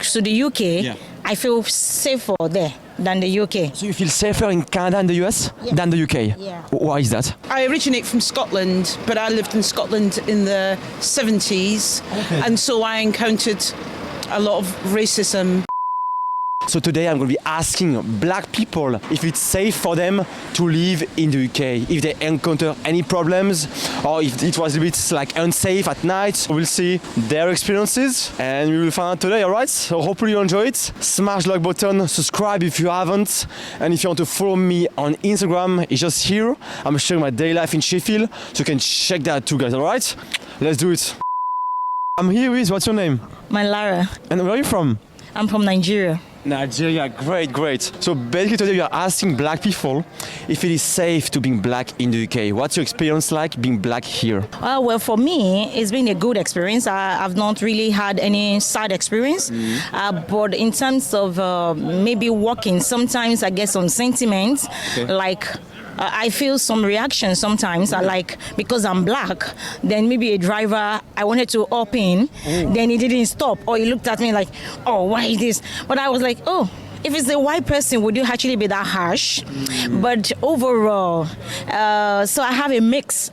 to the UK, I feel safer there than the UK. So you feel safer in Canada and the US than the UK? Yeah. Why is that? I originate from Scotland, but I lived in Scotland in the 70s, and so I encountered a lot of racism. So today I'm going to be asking black people if it's safe for them to live in the UK, if they encounter any problems, or if it was a bit like unsafe at night. We'll see their experiences and we will find out today, alright? So hopefully you enjoy it. Smash the like button, subscribe if you haven't, and if you want to follow me on Instagram, it's just here. I'm sharing my daily life in Sheffield, so you can check that too, guys, alright? Let's do it. I'm here with, what's your name? My Lara, And where are you from? I'm from Nigeria. Nigeria, great. So basically today we are asking black people if it is safe to being black in the UK. What's your experience like being black here? Well, for me, it's been a good experience. I've not really had any sad experience. But in terms of maybe walking, sometimes I get some sentiments like I feel some reaction sometimes, like because I'm black, then maybe a driver, I wanted to up in, then he didn't stop, or he looked at me like, oh, why is this? But I was like, oh, if it's a white person, would you actually be that harsh? But overall, so I have a mix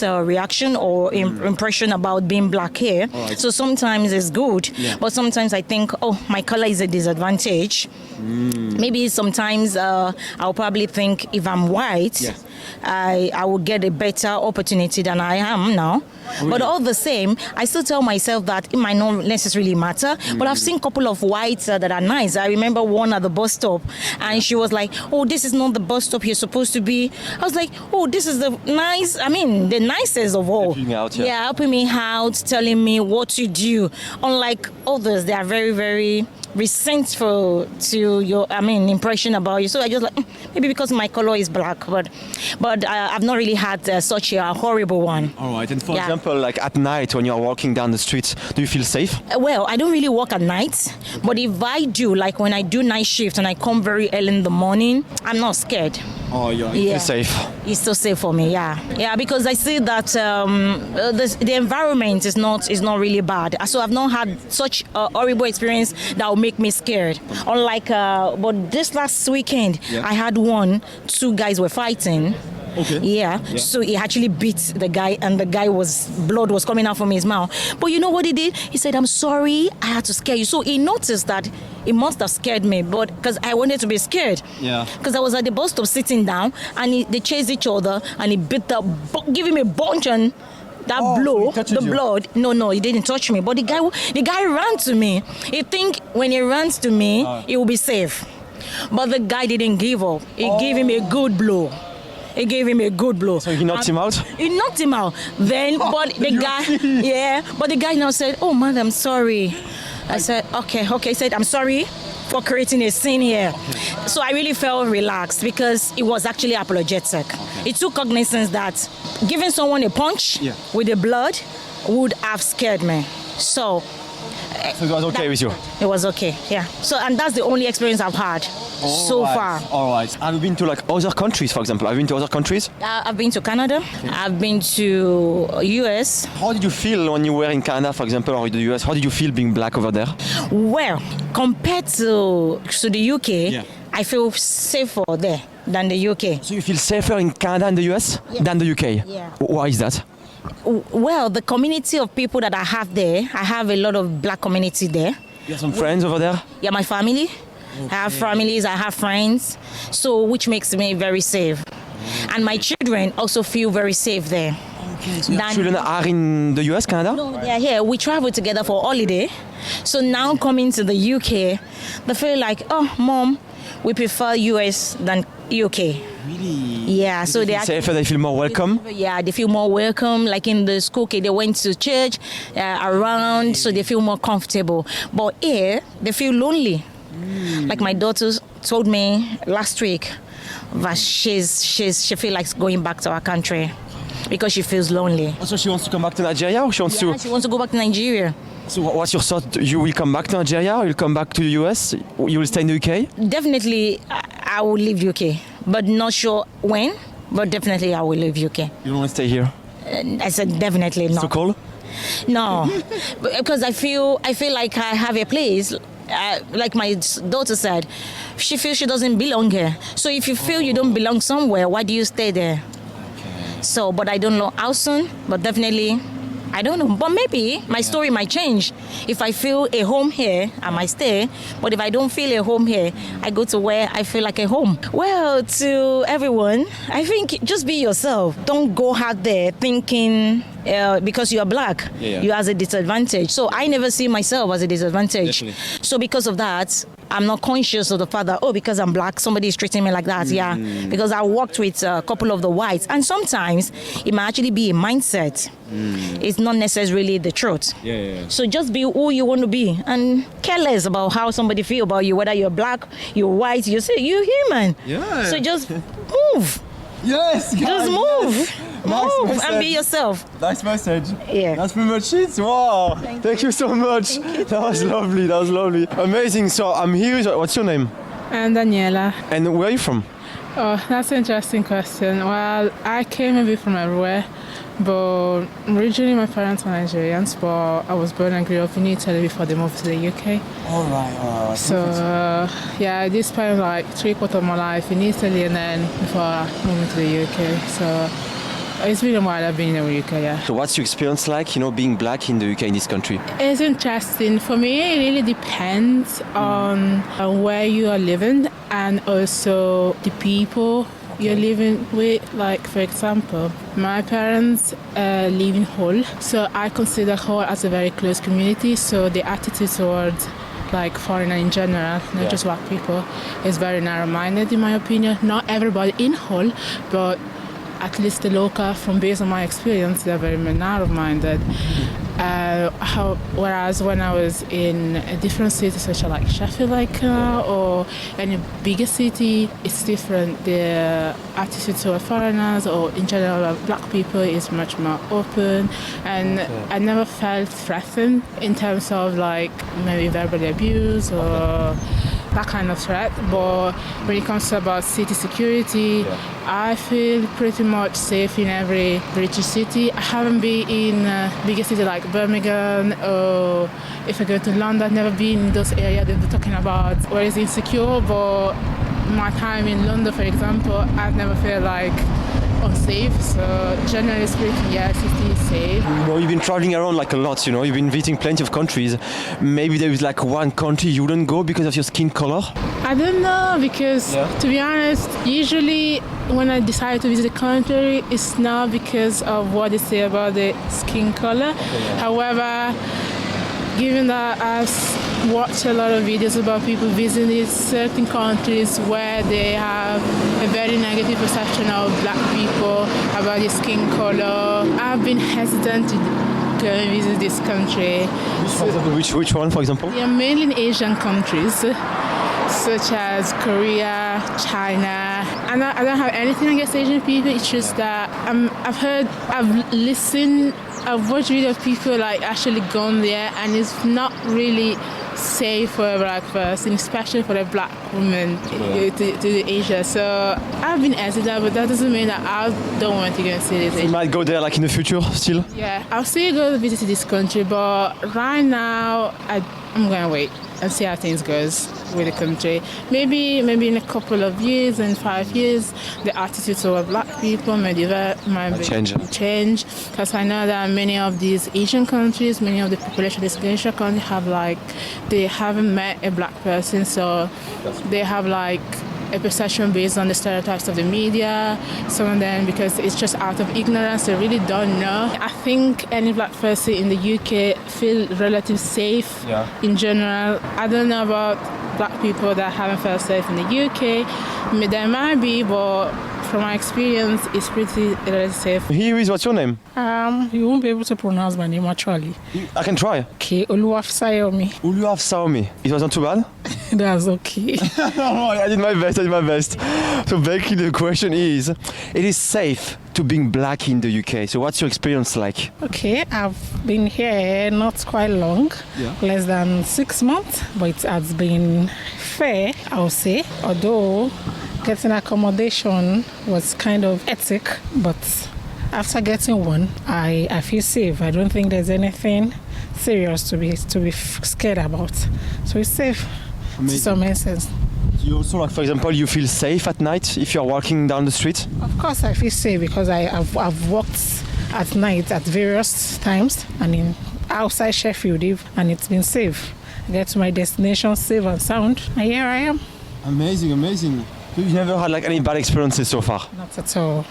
reaction or impression about being black here. So sometimes it's good, but sometimes I think, oh, my color is a disadvantage. Maybe sometimes I'll probably think if I'm white, I will get a better opportunity than I am now. But all the same, I still tell myself that it might not necessarily matter. But I've seen a couple of whites that are nice. I remember one at the bus stop, and she was like, oh, this is not the bus stop you're supposed to be. I was like, oh, this is the nicest of all. Helping out, helping me out, telling me what to do. Unlike others, they are very, very resentful to your impression about you. So I just like maybe because my color is black, but I've not really had such a horrible one. All right. And for example, like at night when you're walking down the streets, do you feel safe? Well, I don't really walk at night, but if I do, like when I do night shift and I come very early in the morning, I'm not scared. Oh, you feel safe. It's still safe for me, yeah, because I see that the environment is not really bad. So I've not had such a horrible experience that will make me scared. Unlike, but this last weekend, I had two guys were fighting. So he actually beat the guy, and the guy blood was coming out from his mouth. But you know what he did? He said, I'm sorry, I had to scare you. So he noticed that it must have scared me, but because I wanted to be scared. Because I was at the bus stop sitting down, and they chased each other, and he beat give him a bunch on that blow, the blood. No, he didn't touch me. But the guy ran to me. He think when he runs to me, he will be safe. But the guy didn't give up. He gave him a good blow. So he knocked him out? He knocked him out. Then, but the guy now said, oh, madam, sorry. I said, okay. He said, I'm sorry for creating a scene here. So I really felt relaxed because it was actually apologetic. It took cognizance that giving someone a punch with the blood would have scared me. So it was okay with you? It was okay, yeah. So, and that's the only experience I've had so far. All right. Have you been to like other countries, for example? Have you been to other countries? I've been to Canada. I've been to US. How did you feel when you were in Canada, for example, or in the US? How did you feel being black over there? Well, compared to the UK, I feel safer there than the UK. So you feel safer in Canada and the US than the UK? Yeah. Why is that? Well, the community of people that I have there, I have a lot of black community there. You have some friends over there? Yeah, my family. I have families, I have friends, so which makes me very safe. And my children also feel very safe there. So your children are in the US, Canada? No, they are here. We travel together for holiday. So now coming to the UK, they feel like, oh, Mom, we prefer US than UK. Really? Yeah, so they are safer, they feel more welcome? Yeah, they feel more welcome. Like in the school, they went to church around, so they feel more comfortable. But here, they feel lonely. Like my daughter told me last week that she feels like going back to our country because she feels lonely. So she wants to come back to Nigeria, or she wants she wants to go back to Nigeria. So what's your thought? You will come back to Nigeria, or you'll come back to the US? You will stay in the UK? Definitely, I will leave UK, but not sure when, but definitely I will leave UK. You don't want to stay here? I said definitely not. So cold? No, because I feel like I have a place like my daughter said, she feels she doesn't belong here. So if you feel you don't belong somewhere, why do you stay there? So, but I don't know how soon, but definitely, I don't know. But maybe my story might change. If I feel a home here, I might stay. But if I don't feel a home here, I go to where I feel like a home. Well, to everyone, I think just be yourself. Don't go out there thinking because you are black, you are a disadvantage. So I never see myself as a disadvantage. Definitely. So because of that, I'm not conscious of the fact that, because I'm black, somebody is treating me like that. Yeah, because I worked with a couple of the whites. And sometimes it might actually be a mindset. It's not necessarily the truth. So just be who you want to be and care less about how somebody feel about you, whether you're black, you're white, you're human. Yeah. So just move. Yes, Just move. Move and message. be yourself. Nice message. Yeah. That's pretty much it. Wow. Thank you so much. That was lovely. That was lovely. Amazing. So I'm here. What's your name? I'm Daniela. And where are you from? Oh, that's an interesting question. Well, I came maybe from everywhere, but originally my parents were Nigerians, but I was born and grew up in Italy before they moved to the UK. All right. So, yeah, I spent like 3/4 of my life in Italy and then before moving to the UK. So it's been a while I've been in the UK, yeah. So what's your experience like, being black in the UK, in this country? It's interesting. For me, it really depends on where you are living and also the people you're living with. Like, for example, my parents live in Hull, so I consider Hull as a very close community, so the attitude towards like foreigner in general, not just black people, is very narrow-minded in my opinion. Not everybody in Hull, but at least the local, from based on my experience, they're very narrow-minded. Whereas when I was in a different city, such as like Sheffield, or any bigger city, it's different. The attitude toward foreigners or in general black people is much more open, and I never felt threatened in terms of like maybe verbal abuse or that kind of threat. But when it comes to about city security, I feel pretty much safe in every British city. I haven't been in a bigger city like Birmingham, or if I go to London, I've never been in those areas that they're talking about where it's insecure. But my time in London, for example, I've never felt like unsafe. So generally speaking, yes, it is safe. You've been traveling around like a lot, you've been visiting plenty of countries. Maybe there is like one country you wouldn't go because of your skin color? I don't know, because to be honest, usually when I decide to visit a country, it's not because of what they say about the skin color. However, given that I've watched a lot of videos about people visiting certain countries where they have a very negative perception of black people, about their skin color, I've been hesitant to go and visit this country. Which one, for example? They are mainly in Asian countries, such as Korea, China. And I don't have anything against Asian people, it's just that I've listened, I've watched videos of people like actually gone there, and it's not really safe for a black person, especially for a black woman to Asia. So I've been hesitant, but that doesn't mean that I don't want to go and see this. You might go there like in the future still? Yeah, I'll still go visit this country, but right now I'm going to wait and see how things goes with the country. Maybe in a couple of years, in 5 years, the attitude toward black people might change. Because I know that many of these Asian countries, many of the population of these Asian countries they haven't met a black person, so they have like a perception based on the stereotypes of the media. Some of them, because it's just out of ignorance, they really don't know. I think any black person in the UK feel relatively safe in general. I don't know about black people that haven't felt safe in the UK. There might be, but from my experience, it's pretty relatively safe. Here is, what's your name? You won't be able to pronounce my name actually. I can try. Okay, Oluwafisayomi. Oluwafisayomi. It was not too bad? That's okay. I did my best. So basically the question is, it is safe to being black in the UK. So what's your experience like? Okay, I've been here not quite long, less than 6 months, but it has been fair, I would say. Although getting accommodation was kind of hectic, but after getting one, I feel safe. I don't think there's anything serious to be scared about. So it's safe to some extent. You also, like, for example, you feel safe at night if you're walking down the street? Of course, I feel safe because I've walked at night at various times and in outside Sheffield, and it's been safe. I get to my destination safe and sound, and here I am. Amazing. So you never had like any bad experiences so far? Not at all.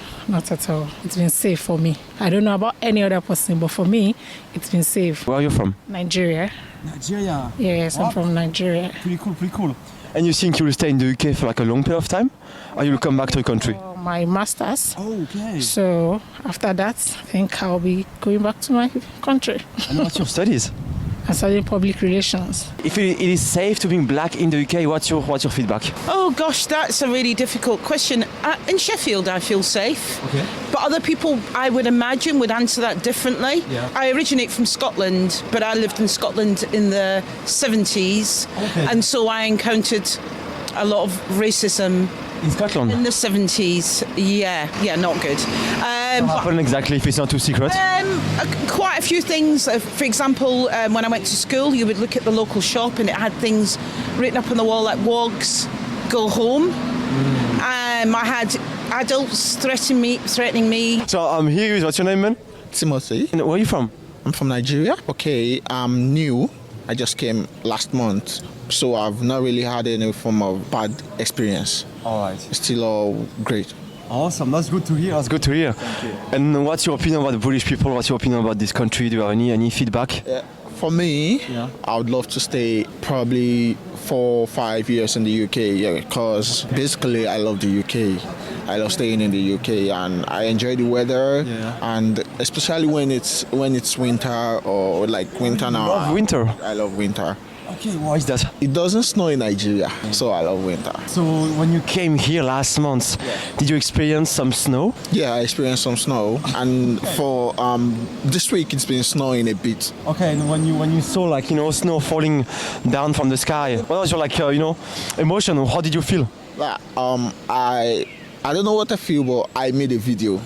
It's been safe for me. I don't know about any other person, but for me, it's been safe. Where are you from? Nigeria. Nigeria? Yes, I'm from Nigeria. Pretty cool. And you think you will stay in the UK for like a long period of time? Or you will come back to the country? My master's. Oh, okay. So after that, I think I'll be going back to my country. And what's your studies? I'm studying public relations. If it is safe to be black in the UK, what's your feedback? Oh gosh, that's a really difficult question. In Sheffield, I feel safe. Okay. But other people, I would imagine, would answer that differently. Yeah. I originate from Scotland, but I lived in Scotland in the 70s. Okay. And so I encountered a lot of racism In Scotland? in the 70s. Yeah, not good. What happened exactly, if it's not too secret? Quite a few things. For example, when I went to school, you would look at the local shop and it had things written up on the wall like "Wogs, go home." I had adults threatening me. So I'm here, what's your name, man? Timothy. And where are you from? I'm from Nigeria. Okay, I'm new. I just came last month, so I've not really had any form of bad experience. All right. It's still all great. Awesome, that's good to hear. Thank you. And what's your opinion about the British people? What's your opinion about this country? Do you have any feedback? For me, I would love to stay probably 4 or 5 years in the UK, because basically I love the UK. I love staying in the UK and I enjoy the weather, and especially when it's winter or like winter now. Love winter? I love winter. Okay, why is that? It doesn't snow in Nigeria, so I love winter. So when you came here last month, did you experience some snow? Yeah, I experienced some snow, and for this week it's been snowing a bit. Okay, and when you saw snow falling down from the sky, what was your emotion? How did you feel? I don't know what I feel, but I made a video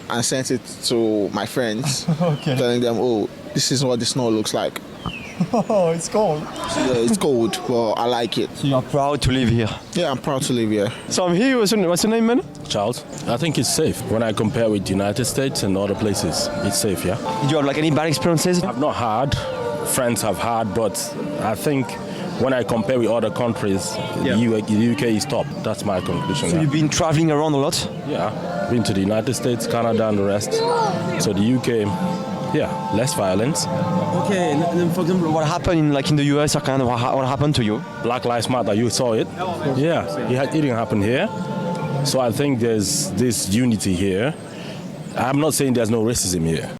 and sent it to my friends, telling them, "Oh, this is what the snow looks like." Oh, it's cold. Yeah, it's cold, but I like it. So you're proud to live here? Yeah, I'm proud to live here. So I'm here. What's your name, man? Charles, I think it's safe. When I compare with the United States and other places, it's safe, yeah? Did you have any bad experiences? I've not had, friends have had, but I think when I compare with other countries, the UK is top. That's my conclusion. So you've been traveling around a lot? Yeah, been to the United States, Canada and the rest. So the UK, less violence. Okay, and then for example, what happened in the US or Canada, what happened to you? Black Lives Matter, you saw it? Yeah, it didn't happen here. So I think there's this unity here. I'm not saying there's no racism here.